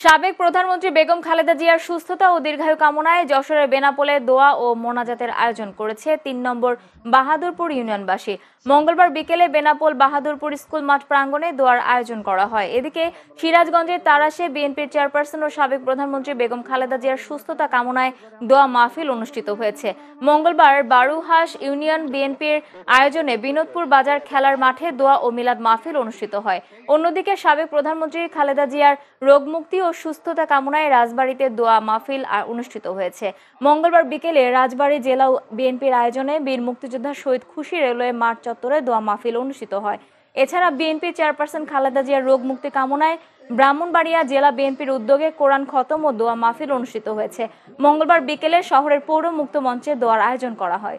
সাবেক প্রধানমন্ত্রী বেগম খালেদা জিয়ার সুস্থতা ও দীর্ঘায়ু কামনায় যশোরের বেনাপোলে দোয়া ও মোনাজাতের আয়োজন করেছে ৩ নম্বর বাহাদুরপুর ইউনিয়নবাসী। মঙ্গলবার বিকেলে বেনাপোল বাহাদুরপুর স্কুল মাঠ প্রাঙ্গণে দোয়ার আয়োজন করা হয়। এদিকে সিরাজগঞ্জের তারাশে বিএনপির চেয়ারপারসন ও সাবেক প্রধানমন্ত্রী বেগম খালেদা জিয়ার সুস্থতা কামনায় দোয়া মাহফিল অনুষ্ঠিত হয়েছে। মঙ্গলবার বারুহাঁস ইউনিয়ন বিএনপির আয়োজনে বিনোদপুর বাজার খেলার মাঠে দোয়া ও মিলাদ মাহফিল অনুষ্ঠিত হয়। অন্যদিকে সাবেক প্রধানমন্ত্রী খালেদা জিয়ার রোগমুক্তি ও সুস্থতা কামনায় রাজবাড়ীতে দোয়া মাহফিল অনুষ্ঠিত হয়েছে। মঙ্গলবার বিকেলে রাজবাড়ী জেলা বিএনপির আয়োজনে বীর মুক্তিযোদ্ধা শহীদ খুশি রেলওয়ে মাঠ চত্বরে দোয়া মাহফিল অনুষ্ঠিত হয়। এছাড়া বিএনপি চেয়ারপারসন খালেদা জিয়ার রোগ মুক্তি কামনায় ব্রাহ্মণবাড়িয়া জেলা বিএনপির উদ্যোগে কোরআন খতম ও দোয়া মাহফিল অনুষ্ঠিত হয়েছে। মঙ্গলবার বিকেলে শহরের পৌর মুক্ত মঞ্চে দোয়ার আয়োজন করা হয়।